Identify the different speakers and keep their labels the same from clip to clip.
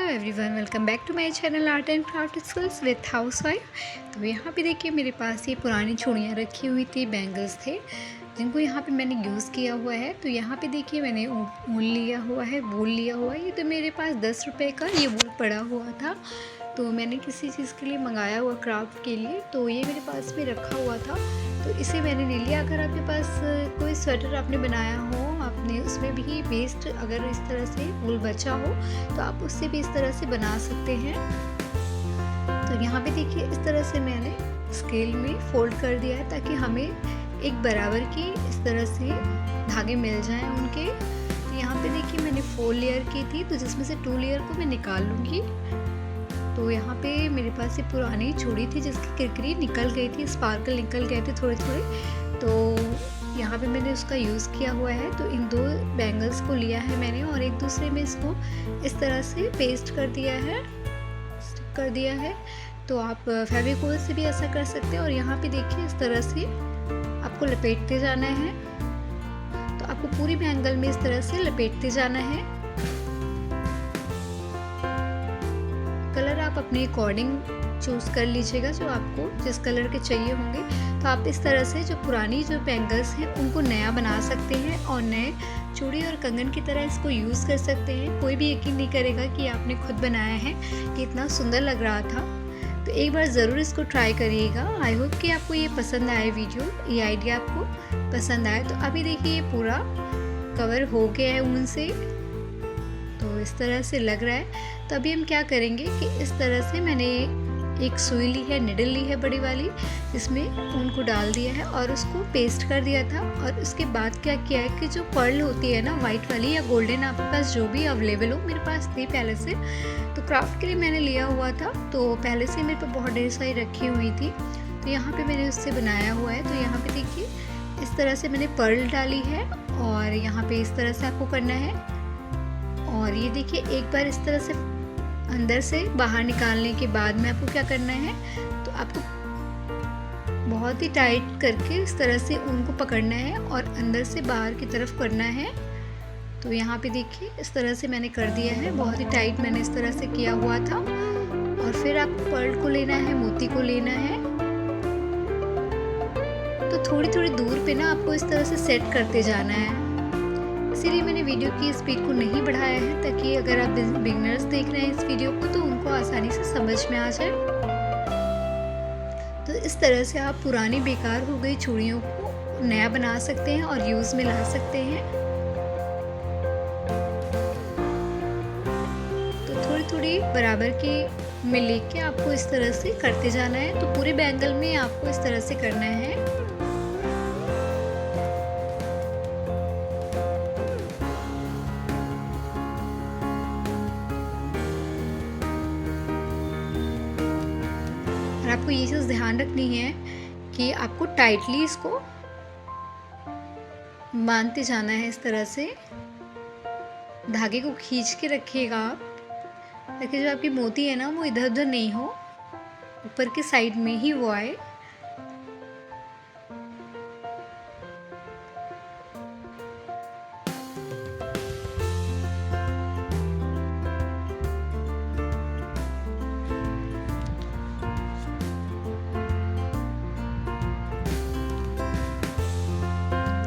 Speaker 1: Everyone, welcome back to my channel art and craft skills with housewife. तो यहाँ पे देखिए मेरे पास ये पुरानी चूड़ियाँ रखी हुई थी, बैंगल्स थे जिनको यहाँ पे मैंने यूज़ किया हुआ है। तो यहाँ पे देखिए मैंने ऊन लिया हुआ है, वूल लिया हुआ है। ये तो मेरे पास 10 रुपये का ये वूल पड़ा हुआ था, तो मैंने किसी चीज़ के लिए मंगाया हुआ क्राफ्ट के लिए, तो ये मेरे पास में रखा हुआ था तो इसे मैंने ले लिया। अगर आपके पास कोई स्वेटर आपने बनाया हो, आपने उसमें भी वेस्ट अगर इस तरह से वूल बचा हो तो आप उससे भी इस तरह से बना सकते हैं। तो यहाँ पे देखिए इस तरह से मैंने स्केल में फोल्ड कर दिया है ताकि हमें एक बराबर की इस तरह से धागे मिल जाएं उनके। तो यहाँ पे देखिए मैंने 4 लेयर की थी, तो जिसमें से 2 लेयर को मैं निकाल लूँगी। तो यहाँ पे मेरे पास ये पुरानी चूड़ी थी जिसकी किरकिरी निकल गई थी, स्पार्कल निकल गए थे थोड़े थोड़े, तो यहाँ पे मैंने उसका यूज़ किया हुआ है। तो इन 2 बैंगल्स को लिया है मैंने और एक दूसरे में इसको इस तरह से पेस्ट कर दिया है, स्टिक कर दिया है। तो आप फेविकोल से भी ऐसा कर सकते हैं। और यहाँ पे देखिए इस तरह से आपको लपेटते जाना है, तो आपको पूरी बैंगल में इस तरह से लपेटते जाना है। कलर आप अपने अकॉर्डिंग चूज़ कर लीजिएगा, जो आपको जिस कलर के चाहिए होंगे। तो आप इस तरह से जो पुरानी जो बैंगल्स हैं उनको नया बना सकते हैं और नए चूड़ी और कंगन की तरह इसको यूज़ कर सकते हैं। कोई भी यकीन नहीं करेगा कि आपने खुद बनाया है, कि इतना सुंदर लग रहा था। तो एक बार ज़रूर इसको ट्राई करिएगा। आई होप कि आपको ये पसंद आए वीडियो, ये आइडिया आपको पसंद आए। तो अभी देखिए ये पूरा कवर हो गया है ऊन से, तो इस तरह से लग रहा है। तो अभी हम क्या करेंगे कि इस तरह से मैंने एक सुई ली है, निडल ली है बड़ी वाली, जिसमें ऊन को डाल दिया है और उसको पेस्ट कर दिया था। और उसके बाद क्या किया है कि जो पर्ल होती है ना, वाइट वाली या गोल्डन, आपके पास जो भी अवेलेबल हो, मेरे पास थी पहले से, तो क्राफ्ट के लिए मैंने लिया हुआ था, तो पहले से मेरे पास बहुत ढेर सारी रखी हुई थी। तो यहाँ पे मैंने उससे बनाया हुआ है। तो यहाँ पे देखिए इस तरह से मैंने पर्ल डाली है और यहाँ पे इस तरह से आपको करना है। और ये देखिए एक बार इस तरह से अंदर से बाहर निकालने के बाद में आपको क्या करना है, तो आपको बहुत ही टाइट करके इस तरह से ऊन को पकड़ना है और अंदर से बाहर की तरफ करना है। तो यहाँ पे देखिए इस तरह से मैंने कर दिया है, बहुत ही टाइट मैंने इस तरह से किया हुआ था। और फिर आपको पर्ल को लेना है, मोती को लेना है। तो थोड़ी थोड़ी दूर पे ना आपको इस तरह से सेट करते जाना है। इसीलिए मैंने वीडियो की स्पीड को नहीं बढ़ाया है, ताकि अगर आप बिगिनर्स देख रहे हैं इस वीडियो को तो उनको आसानी से समझ में आ जाए। तो इस तरह से आप पुरानी बेकार हो गई चूड़ियों को नया बना सकते हैं और यूज़ में ला सकते हैं। तो थोड़ी थोड़ी बराबर के में लेके आपको इस तरह से करते जाना है। तो पूरे बैंगल में आपको इस तरह से करना है। और आपको ये चीज़ ध्यान रखनी है कि आपको टाइटली इसको बांधते जाना है। इस तरह से धागे को खींच के रखिएगा आप, ताकि जो आपकी मोती है ना वो इधर उधर नहीं हो, ऊपर की साइड में ही वो आए।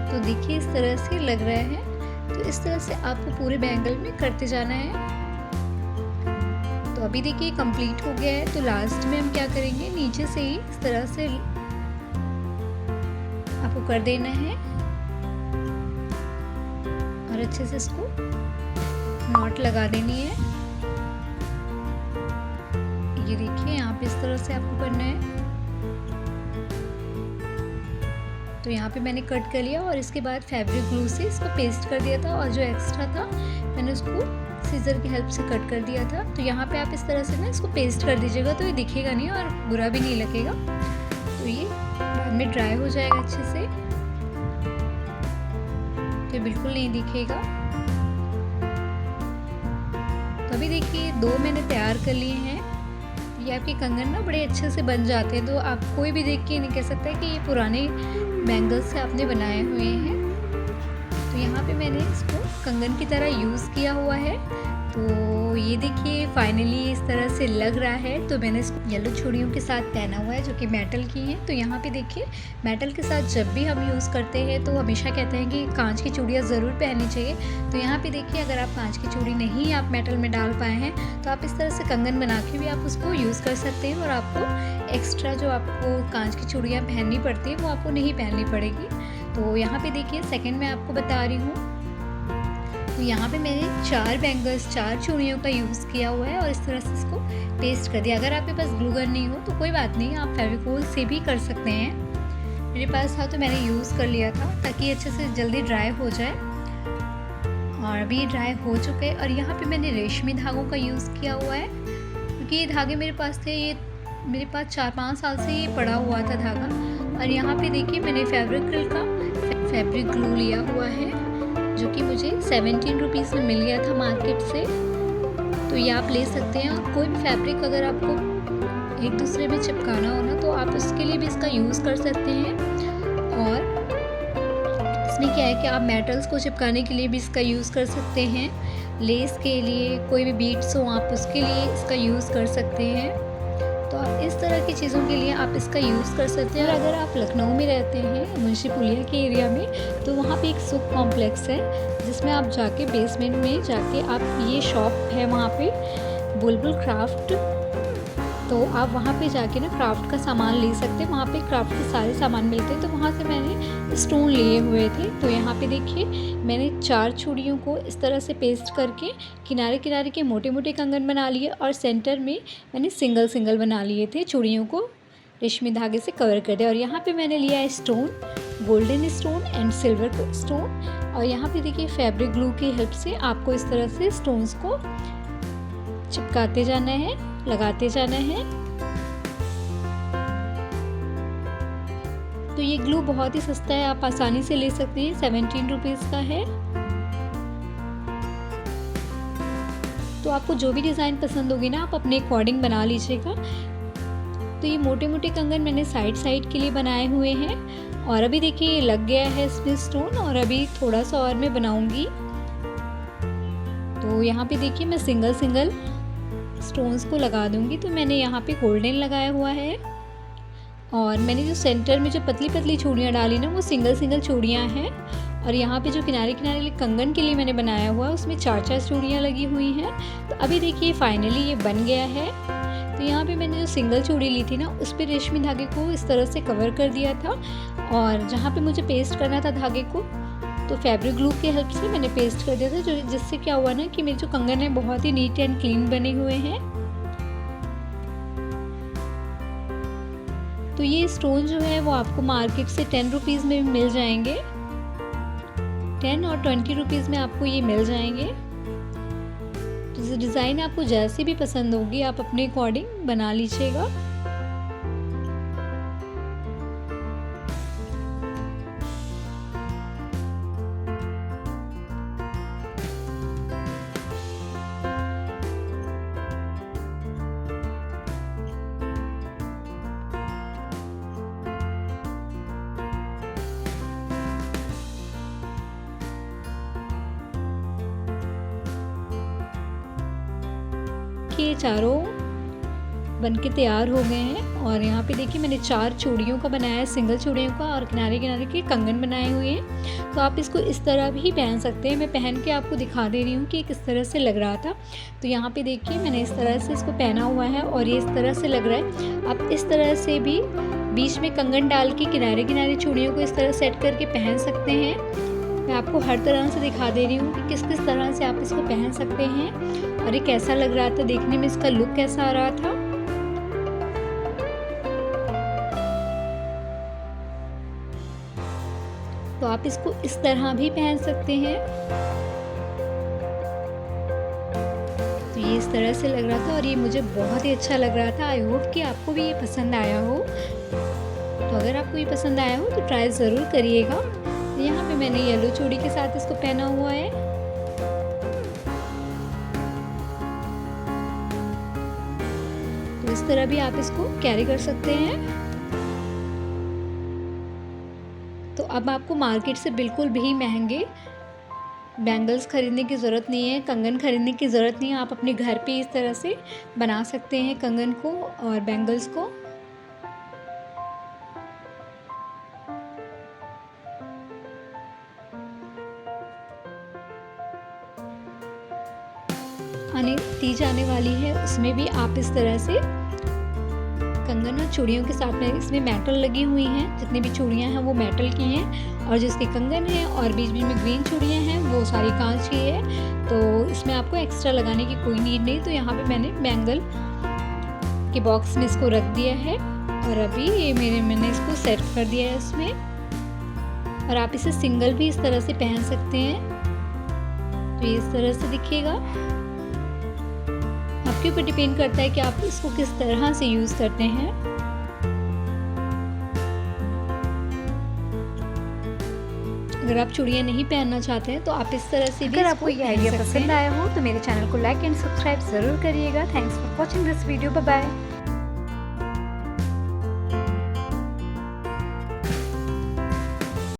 Speaker 1: तो देखिए इस तरह से लग रहा है। तो इस तरह से आपको पूरे बैंगल में करते जाना है। तो अभी देखिए कंप्लीट हो गया है। तो लास्ट में हम क्या करेंगे, नीचे से ही इस तरह से आपको कर देना है और अच्छे से इसको नॉट लगा देनी है। ये देखिए यहाँ पे इस तरह से आपको करना है। तो यहाँ पे मैंने कट कर लिया और इसके बाद फैब्रिक ग्लू से इसको पेस्ट कर दिया था, और जो एक्स्ट्रा था मैंने उसको सीजर की हेल्प से कट कर दिया था। तो यहाँ पे आप इस तरह से ना इसको पेस्ट कर दीजिएगा, तो ये दिखेगा नहीं और बुरा भी नहीं लगेगा। तो ये बाद में ड्राई हो जाएगा अच्छे से, तो ये बिल्कुल नहीं दिखेगा। तो अभी देखिए 2 मैंने तैयार कर लिए हैं। ये आपके कंगन ना बड़े अच्छे से बन जाते हैं, तो आप कोई भी देख के नहीं कह सकता कि ये पुराने बैंगल्स से आपने बनाए हुए हैं। तो यहाँ पे मैंने इसको कंगन की तरह यूज़ किया हुआ है। तो ये देखिए फाइनली इस तरह से लग रहा है। तो मैंने इसको येलो चूड़ियों के साथ पहना हुआ है जो कि मेटल की हैं। तो यहाँ पे देखिए मेटल के साथ जब भी हम यूज़ करते हैं तो हमेशा कहते हैं कि कांच की चूड़ियाँ ज़रूर पहननी चाहिए। तो यहाँ पे देखिए अगर आप कांच की चूड़ी नहीं आप मेटल में डाल पाए हैं तो आप इस तरह से कंगन बना के भी आप उसको यूज़ कर सकते हैं और आपको एक्स्ट्रा जो आपको कांच की चूड़ियाँ पहननी पड़ती है वो आपको नहीं पहननी पड़ेगी। तो यहाँ पे देखिए सेकंड मैं आपको बता रही हूँ। तो यहाँ पे मैंने 4 बैंगल्स 4 चूड़ियों का यूज़ किया हुआ है और इस तरह से इसको पेस्ट कर दिया। अगर आपके पास ग्लू गन नहीं हो तो कोई बात नहीं, आप फेविकोल से भी कर सकते हैं। मेरे पास था तो मैंने यूज़ कर लिया था ताकि अच्छे से जल्दी ड्राई हो जाए। और अभी ड्राई हो चुके हैं। और यहाँ पे मैंने रेशमी धागों का यूज़ किया हुआ है क्योंकि ये धागे मेरे पास थे, ये मेरे पास 4-5 साल से ये पड़ा हुआ था धागा। और यहाँ पे देखिए मैंने फैब्रिक ग्लू लिया हुआ है जो कि मुझे 17 रुपीज़ में मिल गया था मार्केट से। तो ये आप ले सकते हैं। और कोई भी फैब्रिक अगर आपको एक दूसरे में चिपकाना हो ना तो आप उसके लिए भी इसका यूज़ कर सकते हैं। और इसमें क्या है कि आप मेटल्स को चिपकाने के लिए भी इसका यूज़ कर सकते हैं। लेस के लिए कोई भी बीड्स हो आप उसके लिए इसका यूज़ कर सकते हैं। तो आप इस तरह की चीज़ों के लिए आप इसका यूज़ कर सकते हैं। और अगर आप लखनऊ में रहते हैं मुंशी पुलिया के एरिया में तो वहाँ पे एक सुख कॉम्प्लेक्स है जिसमें आप जाके बेसमेंट में जाके आप ये शॉप है वहाँ पे बुलबुल क्राफ्ट। तो आप वहाँ पे जाके ना क्राफ्ट का सामान ले सकते हैं। वहाँ पे क्राफ्ट के सारे सामान मिलते हैं। तो वहाँ से मैंने स्टोन लिए हुए थे। तो यहाँ पे देखिए मैंने 4 चूड़ियों को इस तरह से पेस्ट करके किनारे किनारे के मोटे मोटे कंगन बना लिए और सेंटर में मैंने सिंगल सिंगल बना लिए थे। चूड़ियों को रेशमी धागे से कवर कर दिया। और यहाँ पे मैंने लिया है stone, golden stone and silver stone. और यहाँ पे देखिए फैब्रिक ग्लू की हेल्प से आपको इस तरह से स्टोन्स को चिपकाते जाना है, लगाते जाना है। तो ये ग्लू बहुत ही सस्ता है, आप आसानी से ले सकते हैं, 17 रुपीज़ का है। तो आपको जो भी डिज़ाइन पसंद होगी ना आप अपने अकॉर्डिंग बना लीजिएगा। तो ये मोटे मोटे कंगन मैंने साइड के लिए बनाए हुए हैं। और अभी देखिए ये लग गया है इसमें स्टोन और अभी थोड़ा सा और मैं बनाऊंगी। तो यहाँ पे देखिए मैं सिंगल स्टोन्स को लगा दूंगी। तो मैंने यहाँ पे गोल्डन लगाया हुआ है और मैंने जो सेंटर में जो पतली पतली चूड़ियाँ डाली ना वो सिंगल चूड़ियाँ हैं। और यहाँ पे जो किनारे कंगन के लिए मैंने बनाया हुआ है उसमें 4 चूड़ियाँ लगी हुई हैं। तो अभी देखिए फाइनली ये बन गया है। तो यहाँ पे मैंने जो सिंगल चूड़ी ली थी ना उस पर रेशमी धागे को इस तरह से कवर कर दिया था। और जहाँ पे मुझे पेस्ट करना था धागे को तो फैब्रिक ग्लू की हेल्प से मैंने पेस्ट कर दिया था, जो जिससे क्या हुआ ना कि मेरे जो कंगन है बहुत ही नीट एंड क्लीन बने हुए हैं। तो ये स्टोन जो है वो आपको मार्केट से 10 रुपीज़ में मिल जाएंगे, 10 और 20 रुपीज़ में आपको ये मिल जाएंगे। तो डिज़ाइन आपको जैसी भी पसंद होगी आप अपने अकॉर्डिंग बना लीजिएगा। ये चारों बनके तैयार हो गए हैं। और यहाँ पे देखिए मैंने 4 चूड़ियों का बनाया है, सिंगल चूड़ियों का, और किनारे के कंगन बनाए हुए हैं। तो आप इसको इस तरह भी पहन सकते हैं। मैं पहन के आपको दिखा दे रही हूँ कि किस तरह से लग रहा था। तो यहाँ पे देखिए मैंने इस तरह से इसको पहना हुआ है और ये इस तरह से लग रहा है। आप इस तरह से भी बीच में कंगन डाल के किनारे चूड़ियों को इस तरह सेट करके पहन सकते हैं। मैं आपको हर तरह से दिखा दे रही हूँ कि किस तरह से आप इसको पहन सकते हैं और ये कैसा लग रहा था, देखने में इसका लुक कैसा आ रहा था। तो आप इसको इस तरह भी पहन सकते हैं। तो ये इस तरह से लग रहा था और ये मुझे बहुत ही अच्छा लग रहा था। आई होप कि आपको भी ये पसंद आया हो। तो अगर आपको ये पसंद आया हो तो ट्राई ज़रूर करिएगा। यहाँ पे मैंने येलो चूड़ी के साथ इसको पहना हुआ है। तो इस तरह भी आप इसको कैरी कर सकते हैं। तो अब आपको मार्केट से बिल्कुल भी महंगे बैंगल्स ख़रीदने की ज़रूरत नहीं है, कंगन ख़रीदने की ज़रूरत नहीं है। आप अपने घर पे इस तरह से बना सकते हैं कंगन को और बैंगल्स को। तीज आने वाली है, उसमें भी आप इस तरह से कंगन और चूड़ियों के साथ में इसमें मेटल लगी हुई हैं। जितनी भी चूड़ियाँ हैं वो मेटल की हैं और जिसके कंगन हैं और बीच-बीच में ग्रीन चूड़ियाँ हैं वो सारी कांच की है। तो इसमें आपको एक्स्ट्रा लगाने की कोई नीड नहीं। तो यहाँ पे मैंने बैंगल के बॉक्स में इसको रख दिया है और अभी ये मैंने इसको सेट कर दिया है इसमें। और आप इसे सिंगल भी इस तरह से पहन सकते हैं, तो ये इस तरह से दिखेगा। आपके ऊपर डिपेंड करता है कि आप इसको किस तरह से यूज़ करते हैं। अगर आप चूड़ियाँ नहीं पहनना चाहते हैं तो आप इस तरह से भी
Speaker 2: अगर आपको ये आइडिया पसंद आया हो तो मेरे चैनल को लाइक एंड सब्सक्राइब ज़रूर करिएगा। Thanks for watching this video. Bye bye.